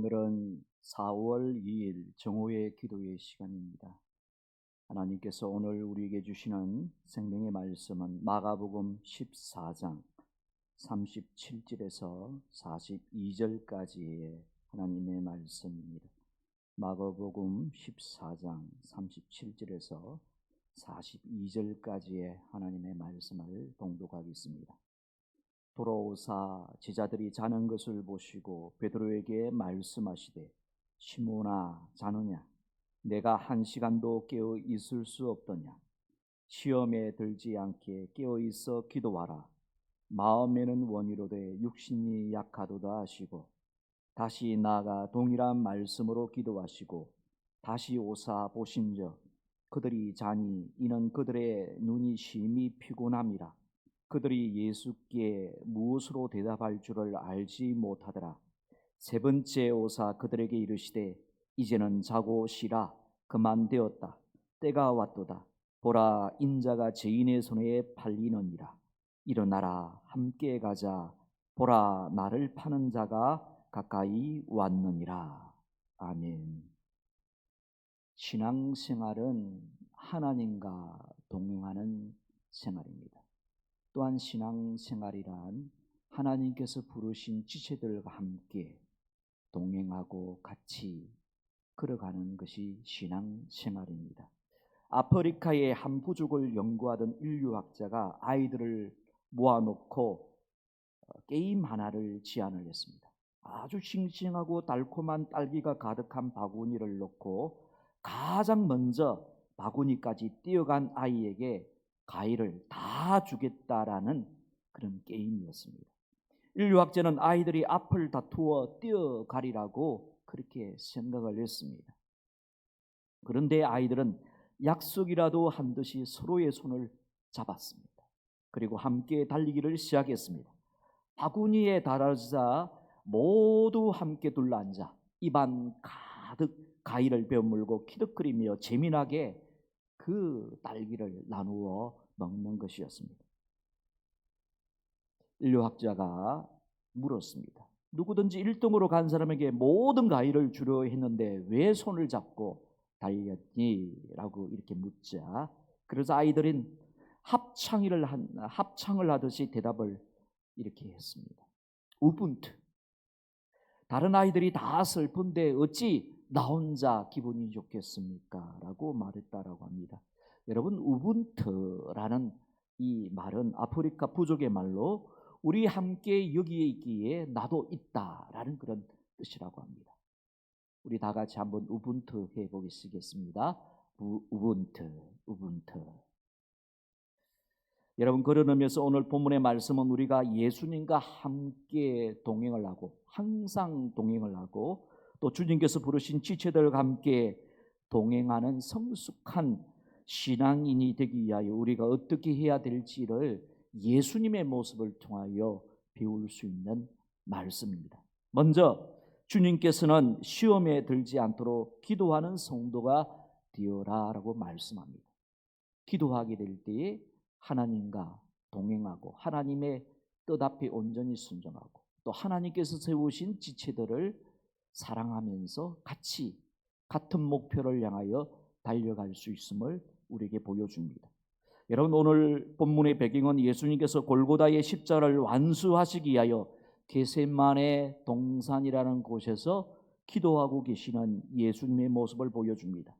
오늘은 4월 2일 정오의 기도의 시간입니다. 하나님께서 오늘 우리에게 주시는 생명의 말씀은 마가복음 14장 37절에서 42절까지의 하나님의 말씀입니다. 마가복음 14장 37절에서 42절까지의 하나님의 말씀을 봉독하겠습니다. 돌아오사 제자들이 자는 것을 보시고 베드로에게 말씀하시되 시몬아 자느냐 내가 1시간도 깨어 있을 수 없더냐 시험에 들지 않게 깨어 있어 기도하라 마음에는 원이로되 육신이 약하도다 하시고 다시 나아가 동일한 말씀으로 기도하시고 다시 오사 보신즉 그들이 자니 이는 그들의 눈이 심히 피곤함이라. 그들이 예수께 무엇으로 대답할 줄을 알지 못하더라. 세 번째 오사 그들에게 이르시되 이제는 자고 쉬라. 그만 되었다. 때가 왔도다. 보라 인자가 죄인의 손에 팔리느니라. 일어나라 함께 가자. 보라 나를 파는 자가 가까이 왔느니라. 아멘. 신앙생활은 하나님과 동행하는 생활입니다. 또한 신앙생활이란 하나님께서 부르신 지체들과 함께 동행하고 같이 걸어가는 것이 신앙생활입니다. 아프리카의 한 부족을 연구하던 인류학자가 아이들을 모아놓고 게임 하나를 제안을 했습니다. 아주 싱싱하고 달콤한 딸기가 가득한 바구니를 놓고 가장 먼저 바구니까지 뛰어간 아이에게 과일을 다 주겠다라는 그런 게임이었습니다. 인류학자는 아이들이 앞을 다투어 뛰어가리라고 그렇게 생각을 했습니다. 그런데 아이들은 약속이라도 한 듯이 서로의 손을 잡았습니다. 그리고 함께 달리기를 시작했습니다. 바구니에 달하자 모두 함께 둘러앉아 입안 가득 과일을 베어물고 키득거리며 재미나게 그 딸기를 나누어 먹는 것이었습니다. 인류학자가 물었습니다. 누구든지 1등으로 간 사람에게 모든 과일을 주려 했는데 왜 손을 잡고 달렸니? 라고 이렇게 묻자 그래서 아이들은 합창을 하듯이 대답을 이렇게 했습니다. 우분투. 다른 아이들이 다 슬픈데 어찌 나 혼자 기분이 좋겠습니까? 라고 말했다라고 합니다. 여러분 우분투라는 이 말은 아프리카 부족의 말로 우리 함께 여기에 있기에 나도 있다라는 그런 뜻이라고 합니다. 우리 다 같이 한번 우분투 해보겠습니다. 우분투. 여러분 그런 의미에서 오늘 본문의 말씀은 우리가 예수님과 함께 동행을 하고 항상 동행을 하고 또 주님께서 부르신 지체들과 함께 동행하는 성숙한 신앙인이 되기 위하여 우리가 어떻게 해야 될지를 예수님의 모습을 통하여 배울 수 있는 말씀입니다. 먼저 주님께서는 시험에 들지 않도록 기도하는 성도가 되어라라고 말씀합니다. 기도하게 될 때에 하나님과 동행하고 하나님의 뜻 앞에 온전히 순종하고 또 하나님께서 세우신 지체들을 사랑하면서 같이 같은 목표를 향하여 달려갈 수 있음을 우리에게 보여줍니다. 여러분 오늘 본문의 배경은 예수님께서 골고다의 십자가를 완수하시기 위하여 겟세마네 동산이라는 곳에서 기도하고 계시는 예수님의 모습을 보여줍니다.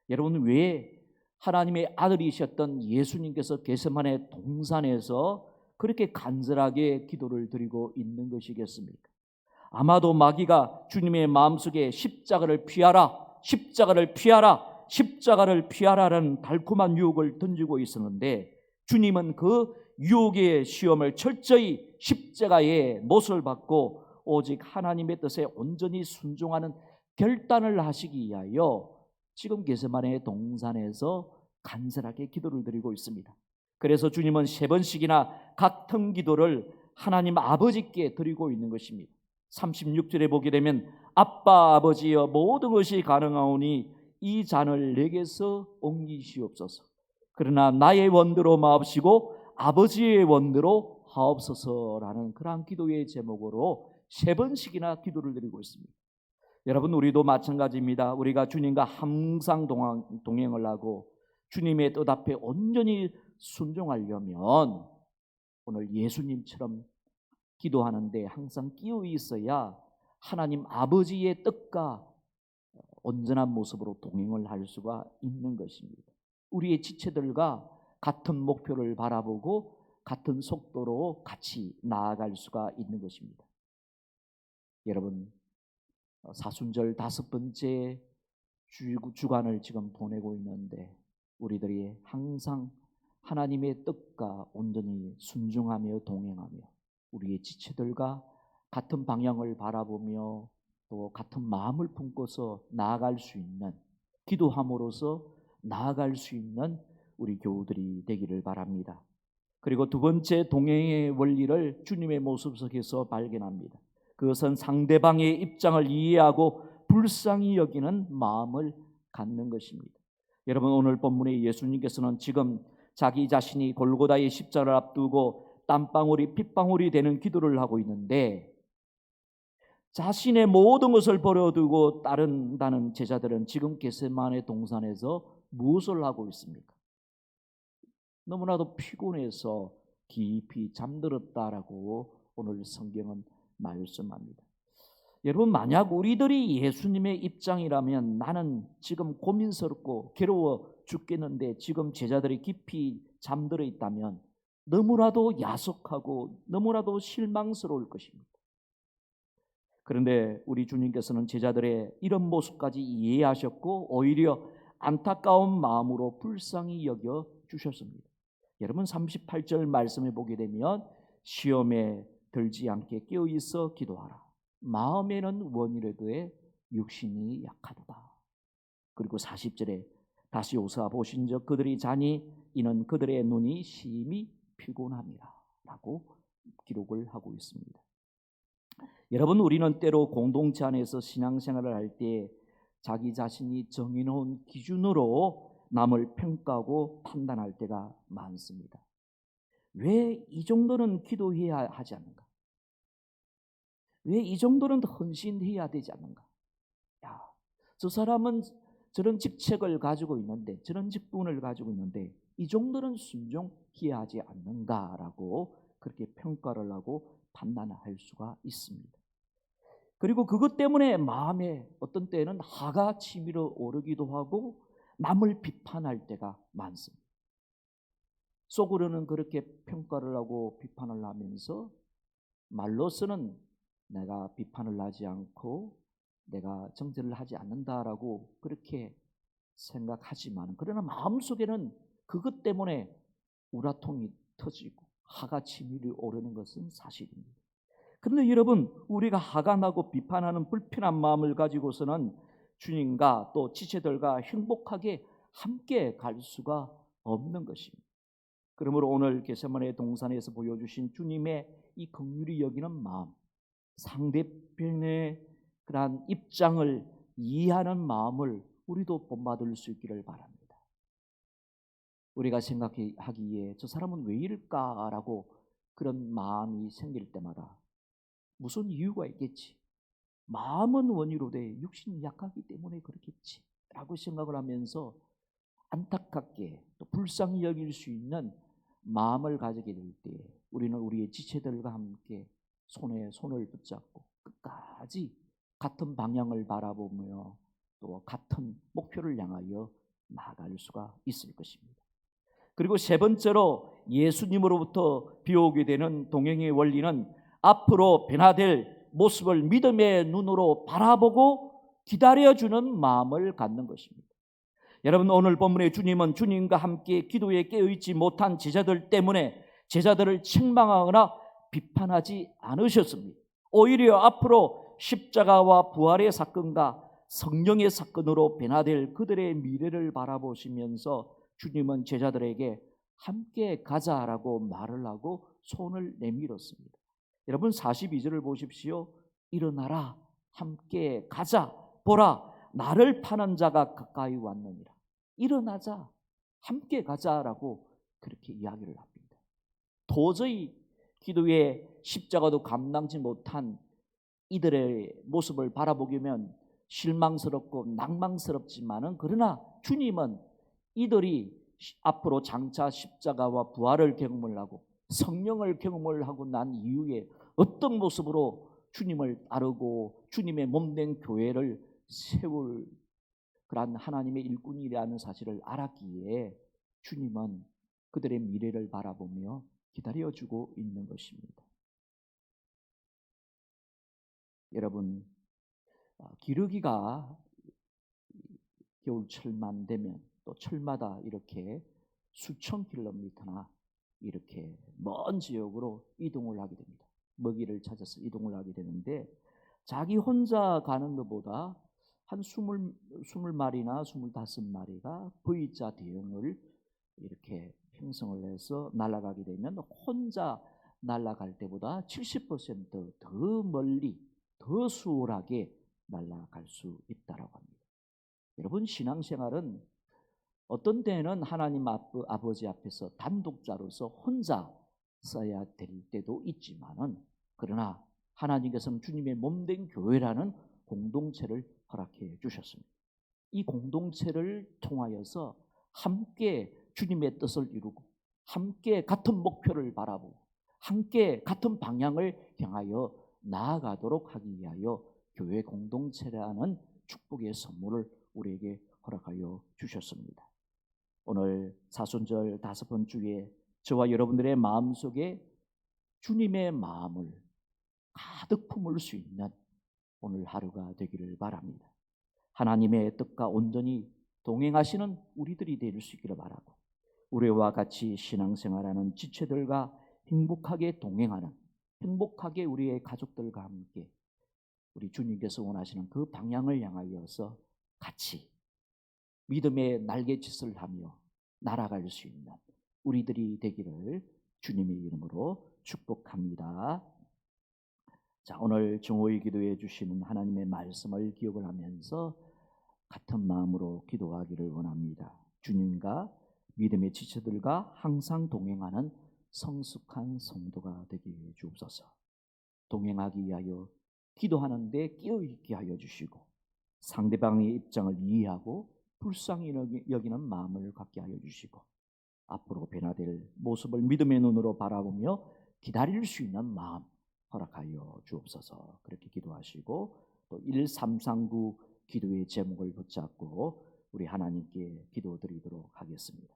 여러분 왜 하나님의 아들이셨던 예수님께서 겟세마네 동산에서 그렇게 간절하게 기도를 드리고 있는 것이겠습니까? 아마도 마귀가 주님의 마음속에 십자가를 피하라라는 달콤한 유혹을 던지고 있었는데 주님은 그 유혹의 시험을 철저히 십자가의 못을 받고 오직 하나님의 뜻에 온전히 순종하는 결단을 하시기 위하여 지금 겟세마네 동산에서 간절하게 기도를 드리고 있습니다. 그래서 주님은 3번씩이나 같은 기도를 하나님 아버지께 드리고 있는 것입니다. 36절에 보게 되면 아빠 아버지여 모든 것이 가능하오니 이 잔을 내게서 옮기시옵소서. 그러나 나의 원대로 마옵시고 아버지의 원대로 하옵소서라는 그러한 기도의 제목으로 3번씩이나 기도를 드리고 있습니다. 여러분, 우리도 마찬가지입니다. 우리가 주님과 항상 동행을 하고 주님의 뜻 앞에 온전히 순종하려면 오늘 예수님처럼 기도하는데 항상 끼어 있어야 하나님 아버지의 뜻과 온전한 모습으로 동행을 할 수가 있는 것입니다. 우리의 지체들과 같은 목표를 바라보고 같은 속도로 같이 나아갈 수가 있는 것입니다. 여러분, 사순절 5번째 주간을 지금 보내고 있는데 우리들이 항상 하나님의 뜻과 온전히 순종하며 동행하며 우리의 지체들과 같은 방향을 바라보며 또 같은 마음을 품고서 나아갈 수 있는, 기도함으로써 나아갈 수 있는 우리 교우들이 되기를 바랍니다. 그리고 두 번째 동행의 원리를 주님의 모습 속에서 발견합니다. 그것은 상대방의 입장을 이해하고 불쌍히 여기는 마음을 갖는 것입니다. 여러분, 오늘 본문의 예수님께서는 지금 자기 자신이 골고다의 십자가를 앞두고 땀방울이 핏방울이 되는 기도를 하고 있는데 자신의 모든 것을 버려두고 따른다는 제자들은 지금 겟세마네 동산에서 무엇을 하고 있습니까? 너무나도 피곤해서 깊이 잠들었다라고 오늘 성경은 말씀합니다. 여러분, 만약 우리들이 예수님의 입장이라면 나는 지금 고민스럽고 괴로워 죽겠는데 지금 제자들이 깊이 잠들어 있다면 너무나도 야속하고 너무나도 실망스러울 것입니다. 그런데 우리 주님께서는 제자들의 이런 모습까지 이해하셨고 오히려 안타까운 마음으로 불쌍히 여겨 주셨습니다. 여러분, 38절 말씀에 보게 되면 시험에 들지 않게 깨어 있어 기도하라. 마음에는 원이라도에 육신이 약하도다. 그리고 40절에 다시 오사 보신즉 그들이 자니 이는 그들의 눈이 심히 피곤함이라 라고 기록을 하고 있습니다. 여러분, 우리는 때로 공동체 안에서 신앙생활을 할 때 자기 자신이 정해놓은 기준으로 남을 평가하고 판단할 때가 많습니다. 왜 이 정도는 기도해야 하지 않는가? 왜 이 정도는 헌신해야 되지 않는가? 야, 저 사람은 저런 직책을 가지고 있는데, 저런 직분을 가지고 있는데 이 정도는 순종해야 하지 않는가라고 그렇게 평가를 하고 판단할 수가 있습니다. 그리고 그것 때문에 마음에 어떤 때는 화가 치밀어 오르기도 하고 남을 비판할 때가 많습니다. 속으로는 그렇게 평가를 하고 비판을 하면서 말로서는 내가 비판을 하지 않고 내가 정죄를 하지 않는다라고 그렇게 생각하지만 그러나 마음속에는 그것 때문에 우라통이 터지고 화가 치밀이 오르는 것은 사실입니다. 그런데 여러분, 우리가 화가 나고 비판하는 불편한 마음을 가지고서는 주님과 또 지체들과 행복하게 함께 갈 수가 없는 것입니다. 그러므로 오늘 겟세마네 동산에서 보여주신 주님의 이 긍휼히 여기는 마음, 상대편의 그러한 입장을 이해하는 마음을 우리도 본받을 수 있기를 바랍니다. 우리가 생각하기에 저 사람은 왜 이럴까라고 그런 마음이 생길 때마다 무슨 이유가 있겠지. 마음은 원이로되 육신이 약하기 때문에 그렇겠지 라고 생각을 하면서 안타깝게 또 불쌍히 여길 수 있는 마음을 가지게 될 때 우리는 우리의 지체들과 함께 손에 손을 붙잡고 끝까지 같은 방향을 바라보며 또 같은 목표를 향하여 나아갈 수가 있을 것입니다. 그리고 세 번째로 예수님으로부터 비오게 되는 동행의 원리는 앞으로 변화될 모습을 믿음의 눈으로 바라보고 기다려주는 마음을 갖는 것입니다. 여러분, 오늘 본문의 주님은 주님과 함께 기도에 깨어있지 못한 제자들 때문에 제자들을 책망하거나 비판하지 않으셨습니다. 오히려 앞으로 십자가와 부활의 사건과 성령의 사건으로 변화될 그들의 미래를 바라보시면서 주님은 제자들에게 함께 가자라고 말을 하고 손을 내밀었습니다. 여러분, 42절을 보십시오. 일어나라, 함께 가자. 보라, 나를 파는 자가 가까이 왔느니라. 일어나자, 함께 가자라고 그렇게 이야기를 합니다. 도저히 기도에 십자가도 감당치 못한 이들의 모습을 바라보면 실망스럽고 낭망스럽지만은 그러나 주님은 이들이 앞으로 장차 십자가와 부활을 경험을 하고 성령을 경험을 하고 난 이후에 어떤 모습으로 주님을 따르고 주님의 몸된 교회를 세울 그러한 하나님의 일꾼이라는 사실을 알았기에 주님은 그들의 미래를 바라보며 기다려주고 있는 것입니다. 여러분, 기러기가 겨울철만 되면 또 철마다 이렇게 수천 킬로미터나 이렇게 먼 지역으로 이동을 하게 됩니다. 먹이를 찾아서 이동을 하게 되는데 자기 혼자 가는 것보다 한 20마리나 25마리가 V자 대형을 이렇게 형성을 해서 날아가게 되면 혼자 날아갈 때보다 70%더 멀리 더 수월하게 날아갈 수 있다고 합니다. 여러분, 신앙생활은 어떤 때는 하나님 아버지 앞에서 단독자로서 혼자 써야 될 때도 있지만은 그러나 하나님께서는 주님의 몸된 교회라는 공동체를 허락해 주셨습니다. 이 공동체를 통하여서 함께 주님의 뜻을 이루고 함께 같은 목표를 바라보고 함께 같은 방향을 향하여 나아가도록 하기 위하여 교회 공동체라는 축복의 선물을 우리에게 허락하여 주셨습니다. 오늘 사순절 5번 주에 저와 여러분들의 마음속에 주님의 마음을 가득 품을 수 있는 오늘 하루가 되기를 바랍니다. 하나님의 뜻과 온전히 동행하시는 우리들이 될 수 있기를 바라고 우리와 같이 신앙생활하는 지체들과 행복하게 동행하는 행복하게 우리의 가족들과 함께 우리 주님께서 원하시는 그 방향을 향하여서 같이 믿음의 날갯짓을 하며 날아갈 수 있는 우리들이 되기를 주님의 이름으로 축복합니다. 자, 오늘 정오의 기도해 주시는 하나님의 말씀을 기억을 하면서 같은 마음으로 기도하기를 원합니다. 주님과 믿음의 지체들과 항상 동행하는 성숙한 성도가 되게 해 주옵소서. 동행하기 위하여 기도하는데 끼어있게 하여 주시고 상대방의 입장을 이해하고 불쌍히 여기는 마음을 갖게 하여 주시고 앞으로 변화될 모습을 믿음의 눈으로 바라보며 기다릴 수 있는 마음 허락하여 주옵소서. 그렇게 기도하시고 또 1339 기도의 제목을 붙잡고 우리 하나님께 기도드리도록 하겠습니다.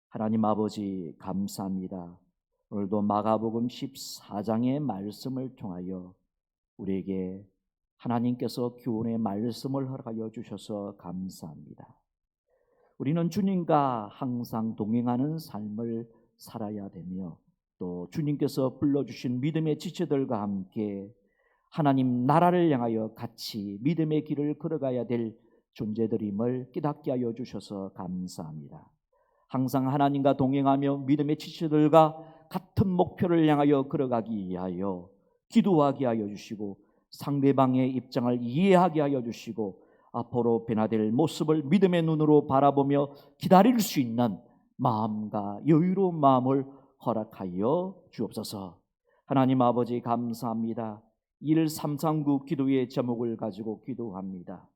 하나님 아버지, 감사합니다. 오늘도 마가복음 14장의 말씀을 통하여 우리에게 하나님께서 교훈의 말씀을 허락하여 주셔서 감사합니다. 우리는 주님과 항상 동행하는 삶을 살아야 되며 또 주님께서 불러주신 믿음의 지체들과 함께 하나님 나라를 향하여 같이 믿음의 길을 걸어가야 될 존재들임을 깨닫게 하여 주셔서 감사합니다. 항상 하나님과 동행하며 믿음의 지체들과 같은 목표를 향하여 걸어가기 위하여 기도하게 하여 주시고 상대방의 입장을 이해하게 하여 주시고 앞으로 변화될 모습을 믿음의 눈으로 바라보며 기다릴 수 있는 마음과 여유로운 마음을 허락하여 주옵소서. 하나님 아버지, 감사합니다. 1339 기도의 제목을 가지고 기도합니다.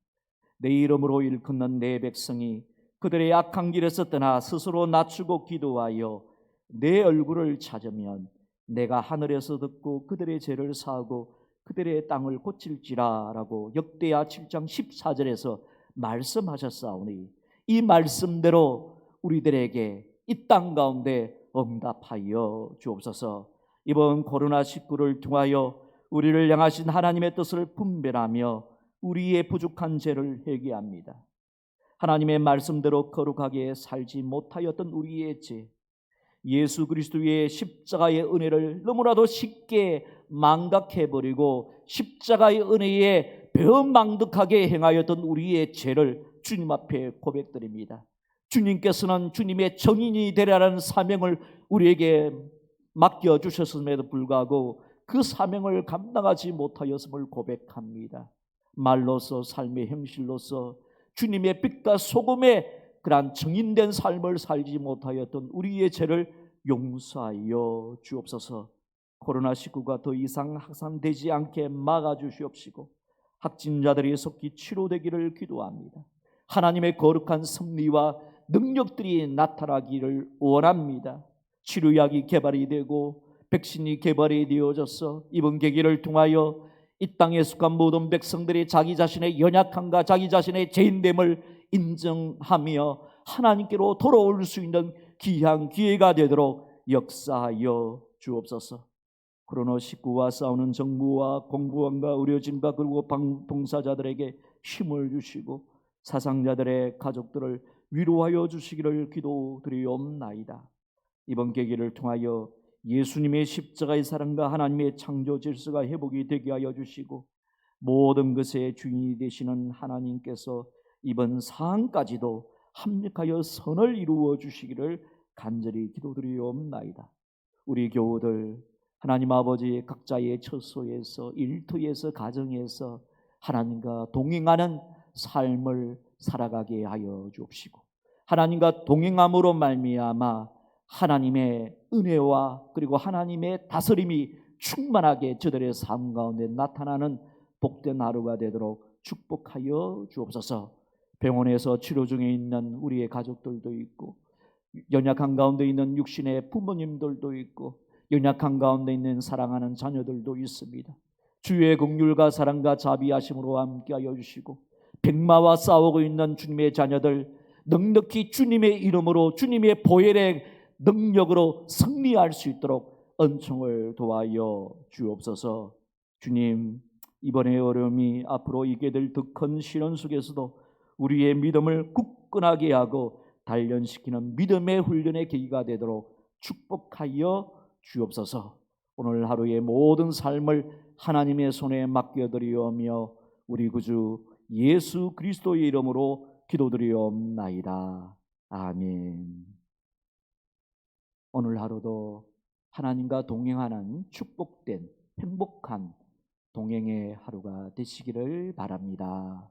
내 이름으로 일컫는 내 백성이 그들의 악한 길에서 떠나 스스로 낮추고 기도하여 내 얼굴을 찾으면 내가 하늘에서 듣고 그들의 죄를 사하고 그들의 땅을 고칠지라 라고 역대하 7장 14절에서 말씀하셨사오니 이 말씀대로 우리들에게 이 땅 가운데 응답하여 주옵소서. 이번 코로나19를 통하여 우리를 향하신 하나님의 뜻을 분별하며 우리의 부족한 죄를 회개합니다. 하나님의 말씀대로 거룩하게 살지 못하였던 우리의 죄, 예수 그리스도의 십자가의 은혜를 너무나도 쉽게 망각해버리고 십자가의 은혜에 배은망덕하게 행하였던 우리의 죄를 주님 앞에 고백드립니다. 주님께서는 주님의 정인이 되라는 사명을 우리에게 맡겨주셨음에도 불구하고 그 사명을 감당하지 못하였음을 고백합니다. 말로서 삶의 형실로서 주님의 빛과 소금의 그러한 정인된 삶을 살지 못하였던 우리의 죄를 용서하여 주옵소서. 코로나19가 더 이상 확산되지 않게 막아주시옵시고 확진자들이 속히 치료되기를 기도합니다. 하나님의 거룩한 섭리와 능력들이 나타나기를 원합니다. 치료약이 개발이 되고 백신이 개발이 되어져서 이번 계기를 통하여 이 땅에 속한 모든 백성들이 자기 자신의 연약함과 자기 자신의 죄인됨을 인정하며 하나님께로 돌아올 수 있는 귀한 기회가 되도록 역사하여 주옵소서. 코로나19와 싸우는 정부와 공무원과 의료진과 그리고 봉사자들에게 힘을 주시고 사상자들의 가족들을 위로하여 주시기를 기도드리옵나이다. 이번 계기를 통하여 예수님의 십자가의 사랑과 하나님의 창조 질서가 회복이 되게 하여 주시고 모든 것의 주인이 되시는 하나님께서 이번 상황까지도 합력하여 선을 이루어 주시기를 간절히 기도드리옵나이다. 우리 교우들 하나님 아버지 각자의 처소에서 일터에서 가정에서 하나님과 동행하는 삶을 살아가게 하여 주옵시고 하나님과 동행함으로 말미암아 하나님의 은혜와 그리고 하나님의 다스림이 충만하게 저들의 삶 가운데 나타나는 복된 하루가 되도록 축복하여 주옵소서. 병원에서 치료 중에 있는 우리의 가족들도 있고 연약한 가운데 있는 육신의 부모님들도 있고 연약한 가운데 있는 사랑하는 자녀들도 있습니다. 주의 긍휼과 사랑과 자비하심으로 함께하여 주시고 백마와 싸우고 있는 주님의 자녀들 넉넉히 주님의 이름으로 주님의 보혈의 능력으로 승리할 수 있도록 은총을 도와여 주옵소서. 주님, 이번의 어려움이 앞으로 있게 될 더 큰 시련 속에서도 우리의 믿음을 굳건하게 하고 단련시키는 믿음의 훈련의 계기가 되도록 축복하여 주옵소서. 오늘 하루의 모든 삶을 하나님의 손에 맡겨드리오며 우리 구주 예수 그리스도의 이름으로 기도드리옵나이다. 아멘. 오늘 하루도 하나님과 동행하는 축복된 행복한 동행의 하루가 되시기를 바랍니다.